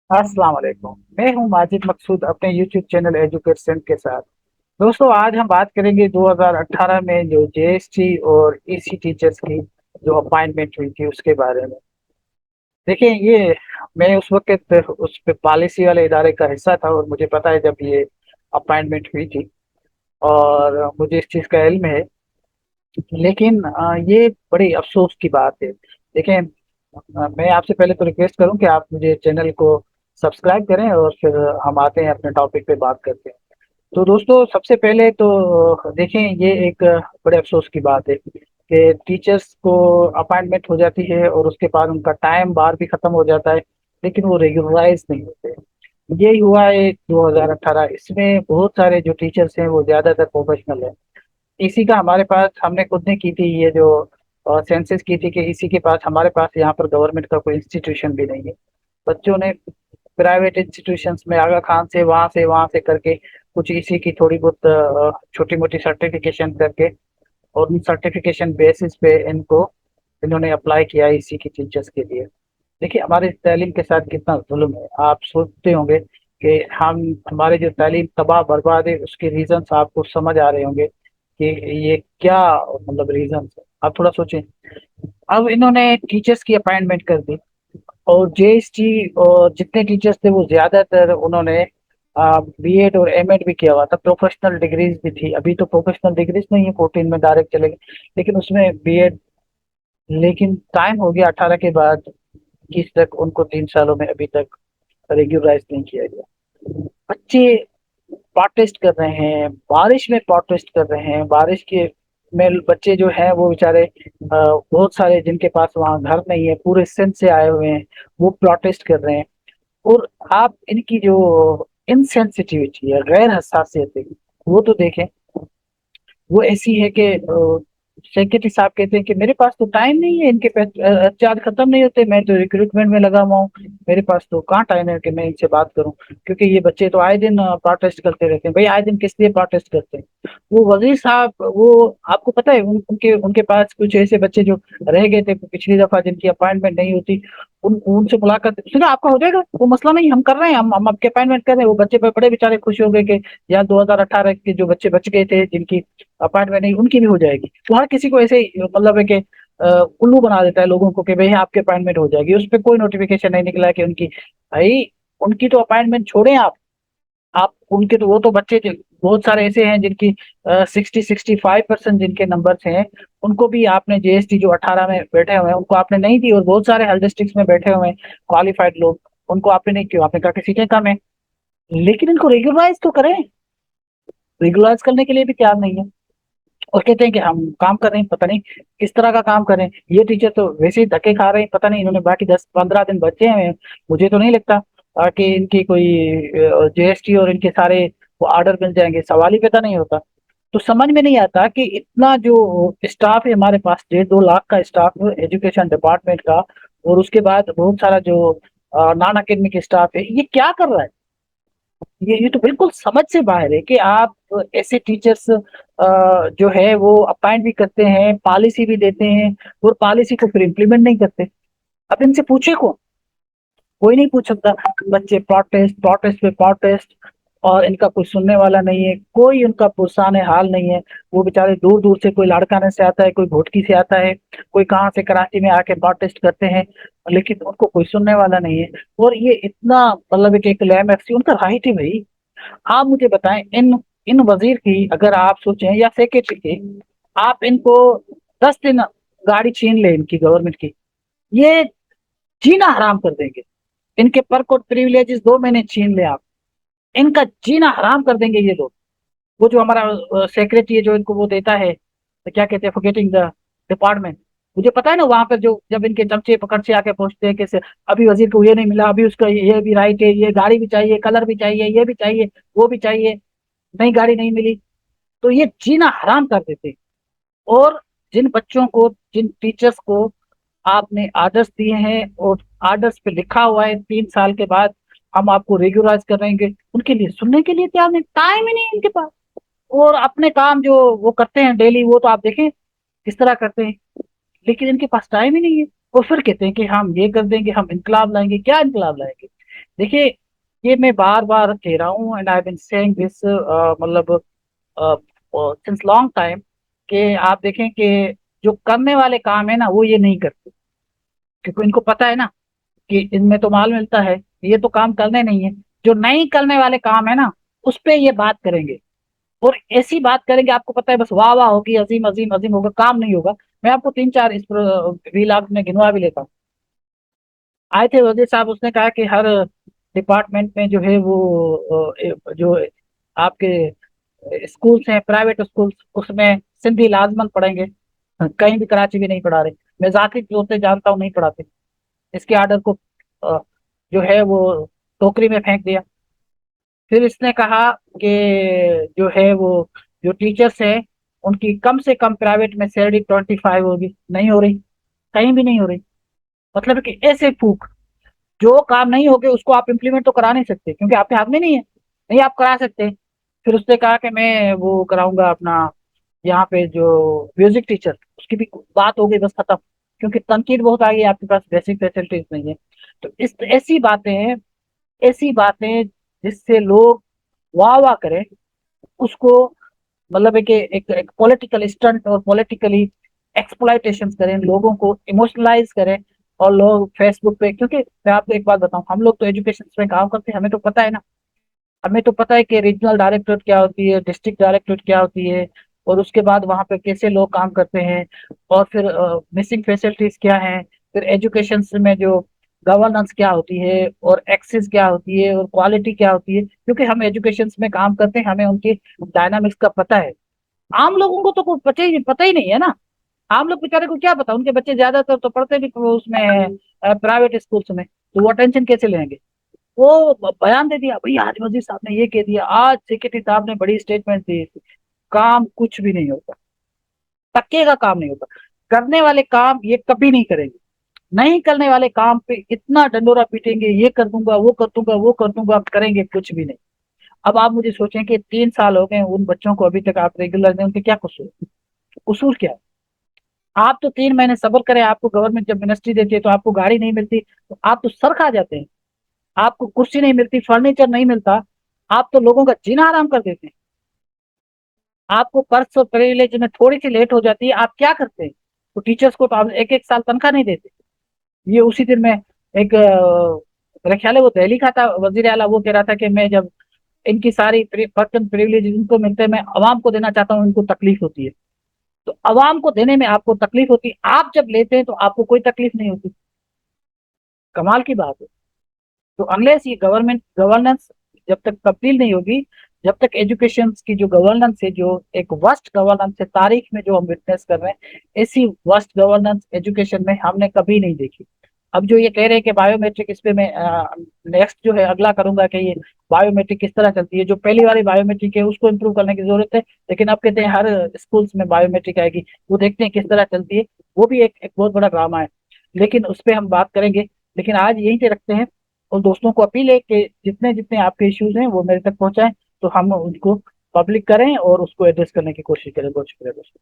अस्सलाम वालेकुम। मैं हूं माजिद मकसूद अपने यूट्यूब चैनल एजुकेशन के साथ। दोस्तों, आज हम बात करेंगे 2018 में जो जेएसटी और ईसी टीचर्स की जो अपॉइंटमेंट हुई थी उसके बारे में। देखिए, ये मैं उस वक्त उस पे पॉलिसी वाले इदारे का हिस्सा था और मुझे पता है जब ये अपॉइंटमेंट हुई थी और मुझे इस चीज़ का इल्म है। लेकिन ये बड़ी अफसोस की बात है। देखें, मैं आपसे पहले तो रिक्वेस्ट करूं कि आप मुझे चैनल को सब्सक्राइब करें और फिर हम आते हैं अपने टॉपिक पे बात करते हैं। तो दोस्तों, सबसे पहले तो देखें, ये एक बड़े अफसोस की बात है कि टीचर्स को अपॉइंटमेंट हो जाती है और उसके बाद उनका टाइम बार भी खत्म हो जाता है, लेकिन वो रेगुलराइज नहीं होते। यही हुआ है 2018। इसमें बहुत सारे जो टीचर्स हैं वो ज्यादातर प्रोफेशनल है। इसी का हमारे पास हमने खुद ने की थी ये जो सेंसस की थी कि इसी के पास हमारे पास यहाँ पर गवर्नमेंट का कोई इंस्टीट्यूशन भी नहीं है। बच्चों ने प्राइवेट इंस्टीट्यूशंस में आगा खान से वहां से करके कुछ इसी की थोड़ी बहुत छोटी मोटी सर्टिफिकेशन करके और उन सर्टिफिकेशन बेसिस पे इन्होंने अप्लाई किया है इसी की टीचर्स के लिए। देखिए, हमारे तालीम के साथ कितना जुल्म है। आप सोचते होंगे कि हम हमारे जो तालीम तबाह बर्बाद है उसके रीजंस आपको समझ आ रहे होंगे कि ये क्या मतलब रीजंस है। आप थोड़ा सोचें। अब इन्होंने टीचर्स की अपॉइंटमेंट कर दी और जेएसटी और जितने टीचर्स थे वो ज्यादातर उन्होंने बीएड और एमएड भी किया हुआ था। प्रोफेशनल डिग्रीज भी थी। अभी तो प्रोफेशनल डिग्रीज नहीं है, 14 में डायरेक्ट चले गए, लेकिन उसमें बीएड। लेकिन टाइम हो गया 18 के बाद, 21 तक उनको 3 सालों में अभी तक रेगुलराइज नहीं किया गया। बच्चे प्रोटेस्ट कर रहे हैं, बारिश में प्रोटेस्ट कर रहे हैं। बारिश के में बच्चे जो हैं वो बेचारे बहुत सारे जिनके पास वहाँ घर नहीं है, पूरे सिंध से आए हुए हैं, वो प्रोटेस्ट कर रहे हैं। और आप इनकी जो इनसेंसिटिविटी है, गैर हसासियत है, वो तो देखें। वो ऐसी है कि सेक्रेटरी साहब कहते हैं कि मेरे पास तो टाइम नहीं है, इनके पास चार्ज खत्म नहीं होते, मैं तो रिक्रूटमेंट में लगा हुआ हूँ, मेरे पास तो कहाँ टाइम है कि मैं इनसे बात करूँ। क्योंकि ये बच्चे तो आए दिन प्रोटेस्ट करते रहते हैं। भाई, आए दिन किस लिए प्रोटेस्ट करते हैं? वो वजीर साहब, वो आपको पता है उनके उनके पास कुछ ऐसे बच्चे जो रह गए थे पिछली दफा जिनकी अपॉइंटमेंट नहीं होती, उन उनसे मुलाकात सुना, आपका हो जाएगा, वो मसला नहीं, हम कर रहे हैं, हम आपके अपॉइंटमेंट कर रहे हैं। वो बच्चे बड़े बेचारे खुश हो गए कि यार 2018 के जो बच्चे बच गए थे जिनकी अपार्टमेंट नहीं, उनकी भी हो जाएगी। तो हर किसी को ऐसे ही मतलब है कि उल्लू बना देता है लोगों को कि भाई आपके अपॉइंटमेंट हो जाएगी। उस पर कोई नोटिफिकेशन नहीं निकला कि उनकी, भाई उनकी तो अपॉइंटमेंट छोड़े आप उनके तो, वो तो बच्चे बहुत सारे ऐसे हैं जिनकी 65% जिनके नंबर हैं, उनको भी आपने जेएसटी जो 18 में बैठे हुए हैं उनको आपने नहीं दी। और बहुत सारे हेल्थ डिस्ट्रिक्ट में बैठे हुए हैं क्वालिफाइड लोग, उनको आपने नहीं क्यों? आपने कहा कि सीटें कम है। लेकिन इनको रेगुलराइज तो करें। रेगुलराइज करने के लिए भी तैयार नहीं है और कहते हैं कि हम काम कर रहे हैं, पता नहीं किस तरह का काम कर रहे हैं। ये टीचर तो वैसे ही धक्के खा रहे हैं, पता नहीं इन्होंने बाकी 10-15 दिन बचे हैं। मुझे तो नहीं लगता कि इनकी कोई जीएसटी और इनके सारे वो ऑर्डर मिल जाएंगे, सवाल ही पैदा नहीं होता। तो समझ में नहीं आता कि इतना जो स्टाफ है हमारे पास, 1.5-2 लाख का स्टाफ एजुकेशन डिपार्टमेंट का, और उसके बाद बहुत सारा जो नॉन अकेडमिक स्टाफ है, ये क्या कर रहा है? ये तो बिल्कुल समझ से बाहर है कि आप ऐसे टीचर्स जो है वो अपॉइंट भी करते हैं, पॉलिसी भी देते हैं, और पॉलिसी को फिर इम्प्लीमेंट नहीं करते। अब इनसे पूछे कौन? कोई नहीं पूछ सकता। बच्चे प्रोटेस्ट प्रोटेस्ट पे प्रोटेस्ट, और इनका कोई सुनने वाला नहीं है, कोई उनका पुरसान हाल नहीं है। वो बेचारे दूर दूर से, कोई लाड़काने से आता है, कोई भोटकी से आता है, कोई कहाँ से कराची में आके प्रोटेस्ट करते हैं, लेकिन उनको कोई सुनने वाला नहीं है। और ये इतना मतलब एक लैम उनका राइट है भाई। आप मुझे बताएं, इन इन वजीर की अगर आप सोचें या सेक्रेटरी की, आप इनको 10 दिन गाड़ी छीन ले इनकी गवर्नमेंट की, ये जीना हराम कर देंगे। इनके पर कोड प्रिविलेजेस 2 महीने छीन ले आप, इनका जीना हराम कर देंगे ये लोग। वो जो हमारा सेक्रेटरी है जो इनको वो देता है, तो क्या कहते हैं, फॉरगेटिंग द डिपार्टमेंट। मुझे पता है ना, वहां पर जो जब इनके चमचे पकड़ से आके पहुंचते हैं कि अभी वजीर को ये नहीं मिला, अभी उसका ये भी राइट है, ये गाड़ी भी चाहिए, कलर भी चाहिए, ये भी चाहिए, वो भी चाहिए, नई गाड़ी नहीं मिली, तो ये जीना हराम कर देते। और जिन बच्चों को, जिन टीचर्स को आपने आदर्श दिए हैं और आदर्श पे लिखा हुआ है 3 साल के बाद हम आपको रेगुलराइज करेंगे, उनके लिए सुनने के लिए तैयार नहीं, टाइम ही नहीं है इनके पास। और अपने काम जो वो करते हैं डेली, वो तो आप देखें किस तरह करते हैं, लेकिन इनके पास टाइम ही नहीं है। और फिर कहते हैं कि हम ये कर देंगे, हम इनकलाब लाएंगे। क्या इनकलाब लाएंगे? देखिए, ये मैं बार बार कह रहा हूँ and I been saying this, मतलब सिंस लॉन्ग टाइम, कि आप देखें कि जो करने वाले काम है ना वो ये नहीं करते, क्योंकि इनको पता है ना कि इनमें तो माल मिलता है, ये तो काम करने नहीं है। जो नहीं करने वाले काम है ना, उस पे ये बात करेंगे, और ऐसी बात करेंगे, आपको पता है बस वाह वाह होगी, अजीम अजीम अजीम होगा, काम नहीं होगा। मैं आपको तीन चार इस व्लॉग में गिनवा भी लेता हूँ। आए थे वजीर साहब, उसने कहा कि हर डिपार्टमेंट में जो है वो जो आपके स्कूल्स हैं, प्राइवेट स्कूल्स, उसमें सिंधी लाजमन पढ़ेंगे। कहीं भी कराची भी नहीं पढ़ा रहे, मैं जाती तौर से जानता हूँ नहीं पढ़ाते। इसके आर्डर को अ, जो है वो टोकरी में फेंक दिया। फिर इसने कहा कि जो है वो जो टीचर्स हैं उनकी कम से कम प्राइवेट में सैलरी 25 होगी, नहीं हो रही, कहीं भी नहीं हो रही। मतलब कि ऐसे फूक, जो काम नहीं होगे उसको आप इम्प्लीमेंट तो करा नहीं सकते, क्योंकि आपके हाथ में नहीं है, नहीं आप करा सकते। फिर उसने कहा कि मैं वो कराऊंगा अपना यहाँ पे जो म्यूजिक टीचर, उसकी भी बात हो गई, बस खत्म, क्योंकि तनकीद बहुत आ गई, आपके पास बेसिक फैसिलिटीज नहीं है। तो इस ऐसी बातें हैं, ऐसी बातें जिससे लोग वाह वाह करें उसको, मतलब है कि एक पॉलिटिकल स्टंट और पॉलिटिकली एक्सप्लॉइटेशन करें, लोगों को इमोशनलाइज करें। और लोग फेसबुक पे, क्योंकि मैं आपको एक बात बताऊं, हम लोग तो एजुकेशन में काम करते हैं, हमें तो पता है ना, हमें तो पता है कि रीजनल डायरेक्टरेट क्या होती है, डिस्ट्रिक्ट डायरेक्टरेट क्या होती है, और उसके बाद वहाँ पे कैसे लोग काम करते हैं, और फिर मिसिंग फैसिलिटीज क्या है, फिर एजुकेशन में जो गवर्नेंस क्या होती है, और एक्सेस क्या होती है, और क्वालिटी क्या होती है, क्योंकि हम एजुकेशन में काम करते हैं, हमें उनकी डायनामिक्स का पता है। आम लोगों को तो कोई पता ही नहीं है ना। आम लोग बेचारे को क्या पता, उनके बच्चे ज्यादातर तो पढ़ते भी वो उसमें प्राइवेट स्कूल्स में, तो वो अटेंशन कैसे लेंगे। वो बयान दे दिया भाई, आज वजीर साहब ने ये कह दिया, आज सेक्रेटरी साहब ने बड़ी स्टेटमेंट दी, काम कुछ भी नहीं होता, टक्के का काम नहीं होता। करने वाले काम ये कभी नहीं करेंगे, नहीं करने वाले काम पे इतना डंडोरा पीटेंगे, ये कर दूंगा, वो कर दूंगा, वो कर दूंगा, आप करेंगे कुछ भी नहीं। अब आप मुझे सोचें कि 3 साल हो गए उन बच्चों को, अभी तक आप रेगुलर नहीं, उनके क्या कसूर, कसूर क्या है। आप तो 3 महीने सब्र करें, आपको गवर्नमेंट जब मिनिस्ट्री देती है तो आपको गाड़ी नहीं मिलती, तो आप तो सर खा जाते हैं। आपको कुर्सी नहीं मिलती, फर्नीचर नहीं मिलता, आप तो लोगों का जीना आराम कर देते हैं। आपको पर्स और प्रिविलेज में थोड़ी सी लेट हो जाती है, आप क्या करते हैं। तो टीचर्स को तो आप एक एक साल तनख्वाह नहीं देते। ये उसी दिन में एक मेरा ख्याल है वो दिल्ली का था वजीर आला, वो कह रहा था कि मैं जब इनकी सारी पर्सन प्रिविलेज इनको मिलते हैं, मैं अवाम को देना चाहता हूँ, इनको तकलीफ होती है। तो अवाम को देने में आपको तकलीफ होती है, आप जब लेते हैं तो आपको कोई तकलीफ नहीं होती। कमाल की बात है। तो अनलेस ये गवर्नमेंट गवर्नेंस जब तक तब्दील नहीं होगी, जब तक एजुकेशन की जो गवर्नेंस है, जो एक वर्स्ट गवर्नेंस है तारीख में जो हम विटनेस कर रहे हैं, ऐसी वर्स्ट गवर्नेंस एजुकेशन में हमने कभी नहीं देखी। अब जो ये कह रहे हैं कि बायोमेट्रिक, इस पे मैं नेक्स्ट जो है अगला करूंगा कि ये बायोमेट्रिक किस तरह चलती है, जो पहली वाली बायोमेट्रिक है उसको इम्प्रूव करने की जरूरत है, लेकिन अब कहते हैं हर स्कूल्स में बायोमेट्रिक आएगी, वो देखते हैं किस तरह चलती है। वो भी एक बहुत बड़ा ड्रामा है, लेकिन उस पर हम बात करेंगे। लेकिन आज यहीं पे रखते हैं, और दोस्तों को अपील है कि जितने जितने आपके इश्यूज हैं वो मेरे तक पहुंचाएं, तो हम उनको पब्लिक करें और उसको एड्रेस करने की कोशिश करें। बहुत शुक्रिया दोस्तों।